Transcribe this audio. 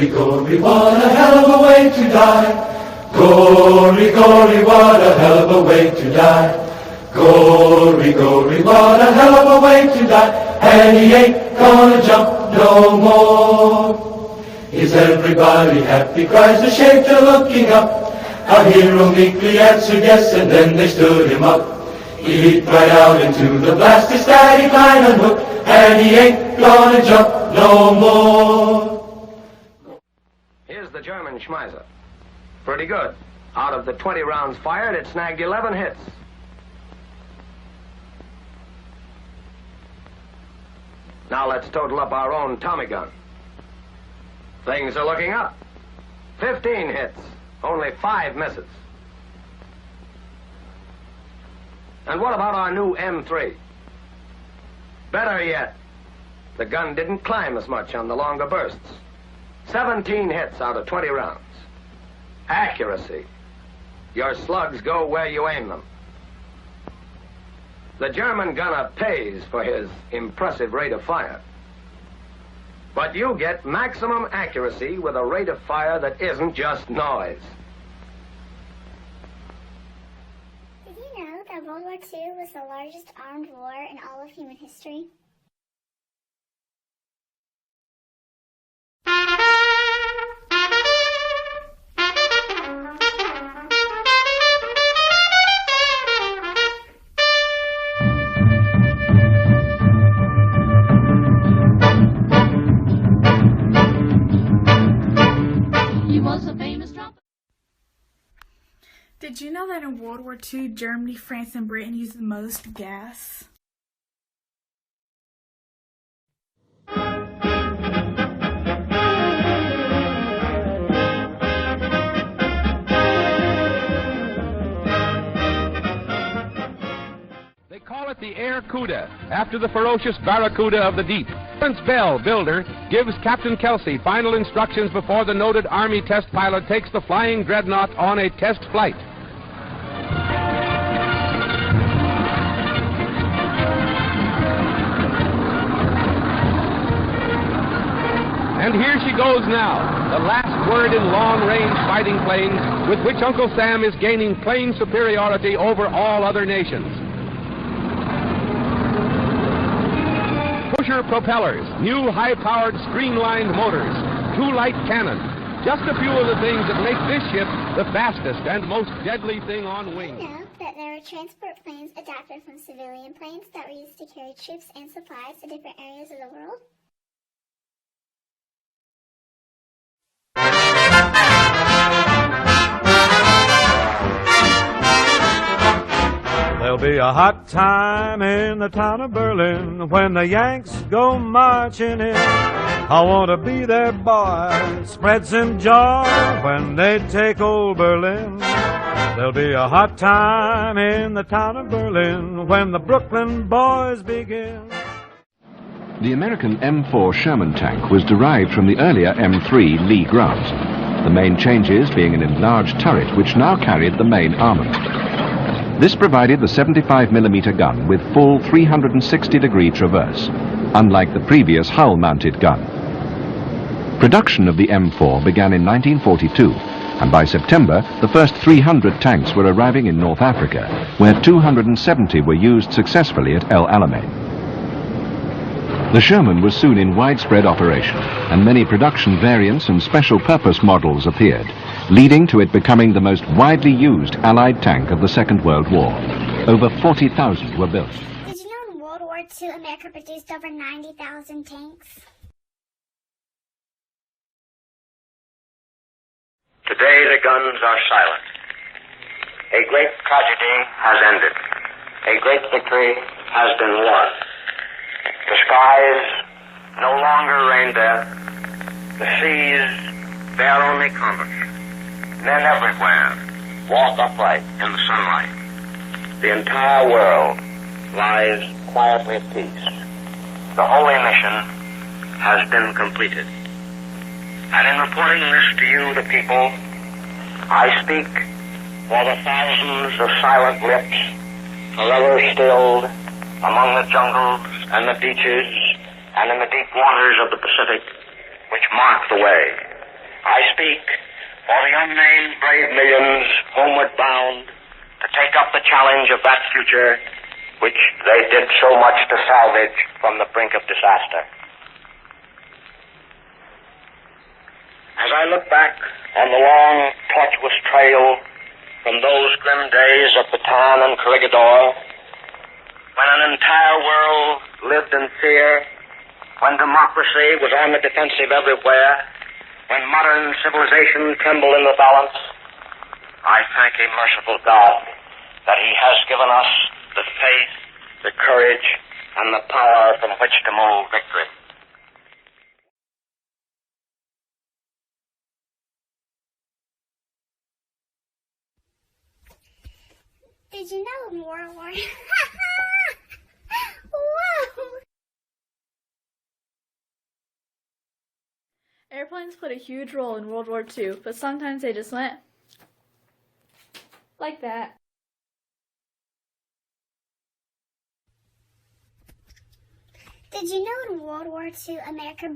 Gory, gory, what a hell of a way to die. Gory, gory, what a hell of a way to die. Gory, gory, what a hell of a way to die. And he ain't gonna jump no more. Is everybody happy? Cries the shaker looking up. Our hero meekly answered yes, and then they stood him up. He leaped right out into the blast, his daddy climbed and hooked, and he ain't gonna jump no more. Here's the German Schmeiser. Pretty good. Out of the 20 rounds fired, it snagged 11 hits. Now let's total up our own Tommy gun. Things are looking up. 15 hits, only 5 misses. And what about our new M3? Better yet, the gun didn't climb as much on the longer bursts. 17 hits out of 20 rounds. Accuracy. Your slugs go where you aim them. The German gunner pays for his impressive rate of fire. But you get maximum accuracy with a rate of fire that isn't just noise. Did you know that World War II was the largest armed war in all of human history? Did you know that in World War II, Germany, France, and Britain used the most gas? They call it the Air Cuda, after the ferocious barracuda of the deep. Prince Bell, builder, gives Captain Kelsey final instructions before the noted Army test pilot takes the flying dreadnought on a test flight. And here she goes now, the last word in long-range fighting planes with which Uncle Sam is gaining plane superiority over all other nations. Pusher propellers, new high-powered streamlined motors, 2 light cannons, just a few of the things that make this ship the fastest and most deadly thing on wings. Did you know that there are transport planes adapted from civilian planes that were used to carry troops and supplies to different areas of the world? There'll be a hot time in the town of Berlin when the Yanks go marching in. I want to be their boy, spread some joy when they take old Berlin. There'll be a hot time in the town of Berlin when the Brooklyn boys begin. The American M4 Sherman tank was derived from the earlier M3 Lee Grant, the main changes being an enlarged turret which now carried the main armament. This provided the 75mm gun with full 360-degree traverse, unlike the previous hull-mounted gun. Production of the M4 began in 1942, and by September the first 300 tanks were arriving in North Africa, where 270 were used successfully at El Alamein. The Sherman was soon in widespread operation, and many production variants and special-purpose models appeared, leading to it becoming the most widely used Allied tank of the Second World War. Over 40,000 were built. Did you know in World War II, America produced over 90,000 tanks? Today the guns are silent. A great tragedy has ended. A great victory has been won. The skies no longer rain death. The seas bear only combat. Men everywhere walk upright in the sunlight. The entire world lies quietly at peace. The holy mission has been completed. And in reporting this to you, the people, I speak for the thousands of silent lips forever stilled among the jungles and the beaches and in the deep waters of the Pacific, which mark the way I speak for the unnamed brave millions homeward bound to take up the challenge of that future which they did so much to salvage from the brink of disaster. As I look back on the long, tortuous trail from those grim days of Bataan and Corregidor, when an entire world lived in fear, when democracy was on the defensive everywhere, when modern civilization trembled in the balance, I thank a merciful God that He has given us the faith, the courage, and the power from which to mold victory. Did you know in World War... Whoa! Airplanes played a huge role in World War II, but sometimes they just went like that. Did you know in World War II, America